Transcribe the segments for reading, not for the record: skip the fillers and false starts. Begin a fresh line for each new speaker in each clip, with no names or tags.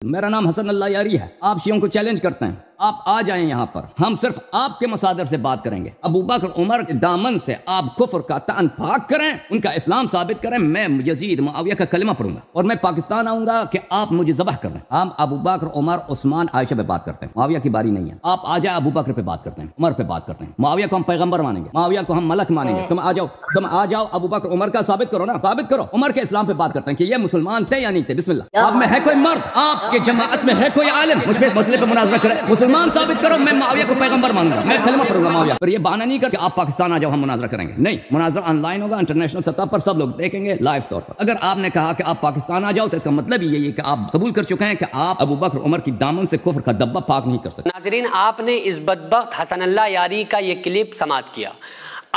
मेरा नाम हसन अल्लाह यारी है। आप शियों को चैलेंज करते हैं, आप आ जाएं यहाँ पर, हम सिर्फ आपके मसादर से बात करेंगे। अबू बकर उमर के दामन से आप कुफ्र का तान पाक करें, उनका इस्लाम साबित करें। मैं यजीद मुआविया का कलिमा पढ़ूंगा और मैं पाकिस्तान आऊंगा कि आप मुझे ज़बह कर दें। हम अबू बकर उमर उस्मान आयशा पे बात करते हैं, मुआविया की बारी नहीं है। आप आ जाए, अबू बकर पे बात करते हैं, उमर पे बात करते हैं। मुआविया को हम पैगंबर मानेंगे, मुआविया को हम मलक मानेंगे। तुम आ जाओ, अबू बकर उमर का साबित करो ना, साबित करो। उमर के इस्लाम पे बात करते हैं कि ये मुसलमान थे या नहीं थे। बिस्मिल्लाह। आप में है कोई मर्द, आपके जमाअत में है कोई आलिम, मुझ पे इस मसले पे मुनाजरा करे, मुसलमान साबित करो। मैं मुआविया को पैगंबर मानूंगा, मैं कलमा पढ़ूंगा मुआविया पर। ये बहाना नहीं करके आप पाकिस्तान आ जाओ, हम मुनाजरा करेंगे। नहीं, मुनाजरा ऑनलाइन होगा, इंटरनेशनल सतह पर सब लोग देखेंगे लाइव तौर पर। अगर आपने कहा कि आप पाकिस्तान आ जाओ तो इसका मतलब यही है कि आप कबूल कर चुके हैं कि आप अबू बकर उमर की दामन से कुफ्र का दब्बा पाक नहीं कर सकते।
नाज़रीन, आपने इस बदबख्त हसन अल्लाह यारी का ये क्लिप समाप्त किया।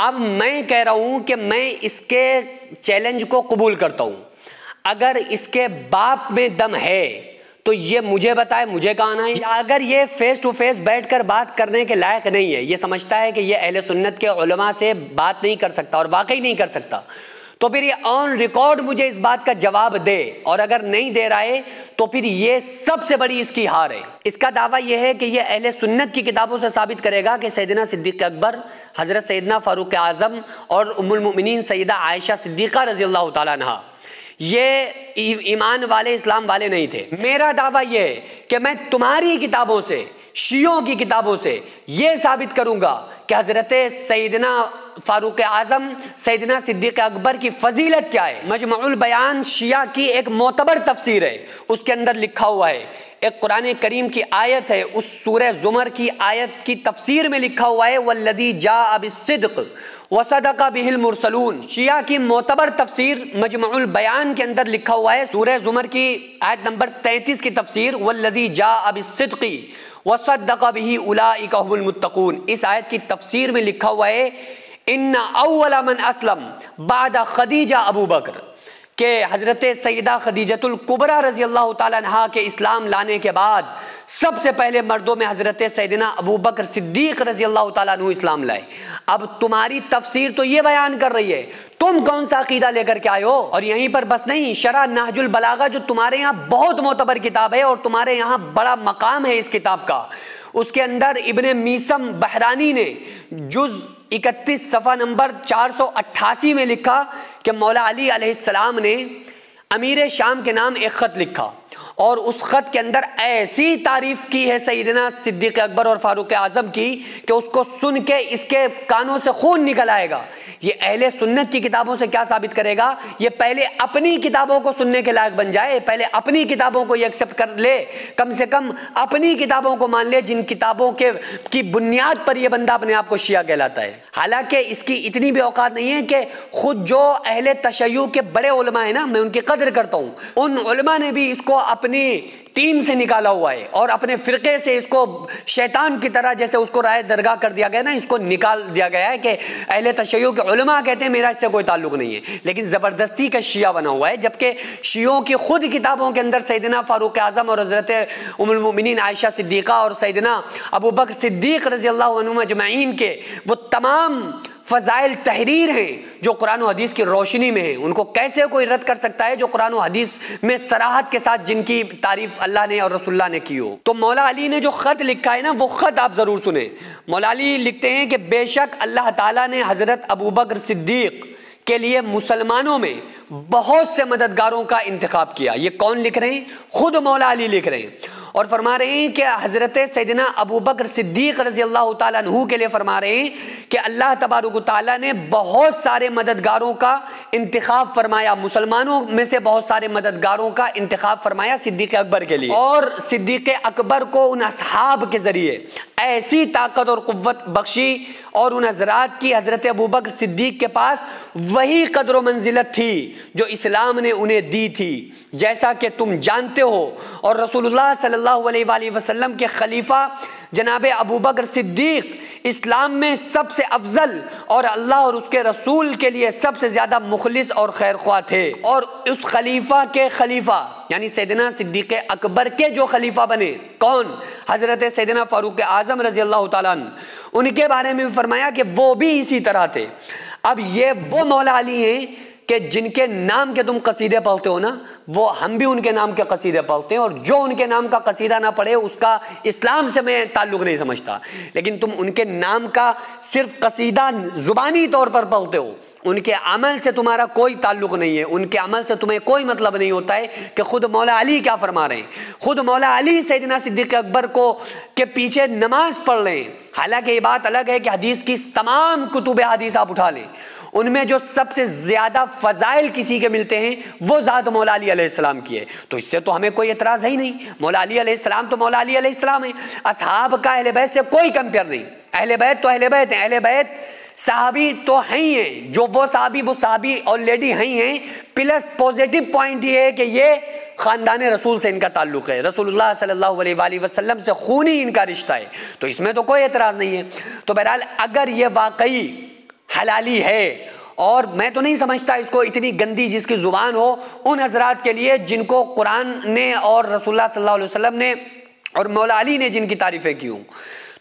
अब मैं कह रहा हूं कि मैं इसके चैलेंज को कबूल करता हूं। अगर इसके बाप में दम है तो ये मुझे बताए, मुझे कहा ना है। अगर ये फेस टू फेस बैठकर बात करने के लायक नहीं है, ये समझता है कि ये अहले सुन्नत के उलमा से बात नहीं कर सकता और वाकई नहीं कर सकता, तो फिर ये ऑन रिकॉर्ड मुझे इस बात का जवाब दे। और अगर नहीं दे रहा है तो फिर ये सबसे बड़ी इसकी हार है। इसका दावा यह है कि ये अहले सुन्नत की किताबों से साबित करेगा कि सैयदना सिद्दीक़ अकबर, हज़रत सैयदना फ़ारूक़ आज़म और उम्मुल मोमिनीन सैयदा आयशा सिद्दीक़ा रज़ी अल्लाह ताला अन्हा ये ईमान वाले, इस्लाम वाले नहीं थे। मेरा दावा यह है कि मैं तुम्हारी किताबों से, शियों की किताबों से ये साबित करूंगा कि हज़रत सैयदना फ़ारूक़ आज़म, सैयदना सिद्दीक़ अकबर की फ़जीलत क्या है। मजमुउल बयान शिया की एक मोतबर तफसीर है, उसके अंदर लिखा हुआ है, एक कुरान करीम की आयत है, उस सूरह ज़ुमर की आयत की तफसीर में लिखा हुआ है, वल्लज़ी जाअ बिस्सिद्क़ वसदक़ बिहिल मुरसलून। शिया की मोतबर तफसीर मजमुउल बयान के अंदर लिखा हुआ है, सूरह ज़ुमर की आयत नंबर 33 की तफसीर, वल्लज़ी जाअ बिस्सिद्क़ि वसद्दक़ बिही उलाइका हुमुल मुत्तक़ून। इस आयत की तफसीर में लिखा हुआ है, इन्ना अव्वला मन अस्लम बाद खदीजा अबू बकर, के हज़रत सैयदा खदीजतुल कुबरा रज़ी अल्लाह ताला अन्हा के इस्लाम लाने के बाद सबसे पहले मर्दों में हज़रत सैयदना अबू बकर सिद्दीक़ रज़ी अल्लाह ताला अन्हु इस्लाम लाए। अब तुम्हारी तफसीर तो ये बयान कर रही है, तुम कौन सा अकीदा लेकर के आए हो। और यहीं पर बस नहीं, शरह नहजुल बलागा जो तुम्हारे यहाँ बहुत मोतबर किताब है और तुम्हारे यहाँ बड़ा मकाम है इस किताब का, उसके अंदर इब्ने मीसम बहरानी ने जुज़ 31 सफ़ा नंबर 488 में लिखा कि मौला अली अलैहिस्सलाम ने अमीर शाम के नाम एक ख़त लिखा और उस ख़त के अंदर ऐसी तारीफ़ की है सैयदना सिद्दीक़ अकबर और फ़ारूक़ आज़म की कि उसको सुन के इसके कानों से खून निकल आएगा। ये अहले सुन्नत की किताबों से क्या साबित करेगा, ये पहले अपनी किताबों को सुनने के लायक बन जाए, पहले अपनी किताबों को ये एक्सेप्ट कर ले, कम से कम अपनी किताबों को मान ले जिन किताबों के की बुनियाद पर यह बंदा अपने आप को शिया कहलाता है। हालांकि इसकी इतनी भी औकात नहीं है कि खुद जो अहले तशय्युअ के बड़े उलमा है ना, मैं उनकी कदर करता हूँ, उन उलमा ने भी इसको अपनी टीम से निकाला हुआ है और अपने फिरके से इसको शैतान की तरह, जैसे उसको राय दरगाह कर दिया गया ना, इसको निकाल दिया गया है कि अहले तशय्युअ के उलमा कहते हैं मेरा इससे कोई ताल्लुक नहीं है, लेकिन ज़बरदस्ती का शिया बना हुआ है। जबकि शियों की खुद किताबों के अंदर सैयदना फ़ारूक़ आज़म और हज़रत उम्मुल मोमिनीन आयशा सिद्दीक़ा और सैयदना अबू बकर सिद्दीक़ रज़ी अल्लाह अन्हुम अजमईन के वो तमाम फ़ज़ाइल तहरीर हैं जो कुरान और हदीस की रोशनी में है। उनको कैसे कोई रद्द कर सकता है जो कुरान और हदीस में सराहत के साथ जिनकी तारीफ अल्लाह ने और रसूलुल्लाह ने की हो। तो मौला अली ने जो ख़त लिखा है ना, वो ख़त आप ज़रूर सुने। मौला अली लिखते हैं कि बेशक अल्लाह ताला ने हज़रत अबू बकर सिद्दीक़ के लिए मुसलमानों में बहुत से मददगारों का इंतखाब किया। ये कौन लिख रहे हैं? खुद मौला अली लिख रहे हैं और फरमा रहे हैं कि हज़रत सैयदना अबू बकर सिद्दीक़ रज़ी अल्लाह ताला अन्हु के लिए फरमा रहे हैं कि अल्लाह तबारक व तआला ने बहुत सारे मददगारों का इंतखाब फरमाया, मुसलमानों में से बहुत सारे मददगारों का इंतखाब फरमाया सिद्दीक़ अकबर के लिए। और सिद्दीक़ अकबर को उन असहाब के ज़रिए ऐसी ताकत और क़ुव्वत बख्शी और उन हज़रात की हज़रत अबू बकर सिद्दीक़ के पास वही कदर व मंजिलत थी जो इस्लाम ने उन्हें दी थी, जैसा कि तुम जानते हो। और रसूलुल्लाह सल्लल्लाहु अलैहि वसल्लम के खलीफा जनाब अबू बकर सिद्दीक़ इस्लाम में सबसे अफजल और अल्लाह और उसके रसूल के लिए सबसे ज़्यादा मुखलिस और खैरख्वाह थे। और उस खलीफा के खलीफा यानी सैयदना सिद्दीक़ अकबर के जो खलीफा बने, कौन? हज़रत सैयदना फ़ारूक़ आज़म रज़ी अल्लाह ताला अन्हु, उनके बारे में भी फरमाया कि वो भी इसी तरह थे। अब ये वो मौला अली हैं कि जिनके नाम के तुम कसीदे पढ़ते हो ना, वो हम भी उनके नाम के कसीदे पढ़ते हैं, और जो उनके नाम का कसीदा ना पढ़े उसका इस्लाम से मैं ताल्लुक़ नहीं समझता। लेकिन तुम उनके नाम का सिर्फ कसीदा ज़ुबानी तौर पर पढ़ते हो, उनके अमल से तुम्हारा कोई ताल्लुक़ नहीं है, उनके अमल से तुम्हें कोई मतलब नहीं होता है कि खुद मौला अली क्या फरमा रहे हैं। खुद मौला अली सैयदना सिद्दीक़ अकबर को के पीछे नमाज पढ़ लें। हालांकि ये बात अलग है कि हदीस की तमाम कुतुब हदीस आप उठा लें, उनमें जो सबसे ज्यादा फजाइल किसी के मिलते हैं वो ज़ात मौला अली अलैहिस्सलाम की है। तो इससे तो हमें कोई एतराज़ है ही नहीं। मौला अली अलैहिस्सलाम तो मौला अली अलैहिस्सलाम है। असहाब का अहले बैत से कोई कंपेयर नहीं। अहले बैत तो अहले बैत है, अहले बैत साहबी तो हैं ही हैं, जो वो साहबी ऑलरेडी हैं ही हैं। प्लस पॉजिटिव पॉइंट ये है कि ये खानदान रसूल से इनका ताल्लुक़ है, रसूलुल्लाह सल्लल्लाहु अलैहि वसल्लम से खूनी इनका रिश्ता है, तो इसमें तो कोई एतराज़ नहीं है। तो बहरहाल अगर ये वाकई हलाली है, और मैं तो नहीं समझता इसको इतनी गंदी जिसकी ज़ुबान हो, उन हजरात के लिए जिनको कुरान ने और रसूलुल्लाह सल्लल्लाहु अलैहि वसल्लम ने और मौला अली ने जिनकी तारीफ़ें की हूँ,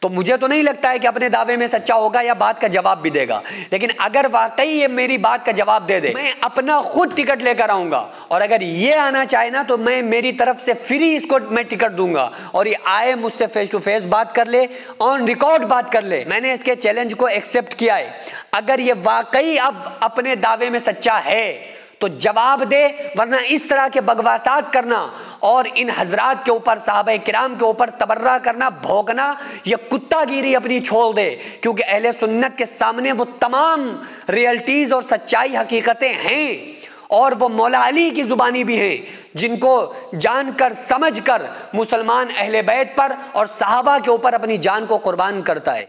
तो मुझे तो नहीं लगता है कि अपने दावे में सच्चा होगा या बात का जवाब भी देगा। लेकिन अगर वाकई ये मेरी बात का जवाब दे दे, मैं अपना खुद टिकट लेकर आऊँगा, और अगर ये आना चाहे ना तो मैं मेरी तरफ से फ्री इसको मैं टिकट दूंगा, और ये आए मुझसे फेस टू फेस बात कर ले, ऑन रिकॉर्ड बात कर ले। मैंने इसके चैलेंज को एक्सेप्ट किया है। अगर ये वाकई अब अपने दावे में सच्चा है तो जवाब दे, वरना इस तरह के बकवासात करना और इन हजरात के ऊपर, सहाबा किराम के ऊपर तबर्रा करना, भौंकना, ये कुत्तागिरी अपनी छोड़ दे। क्योंकि अहले सुन्नत के सामने वो तमाम रियलिटीज और सच्चाई हकीकतें हैं, और वो मौला अली की जुबानी भी हैं, जिनको जानकर समझकर मुसलमान अहले बैत पर और सहाबा के ऊपर अपनी जान को कुर्बान करता है।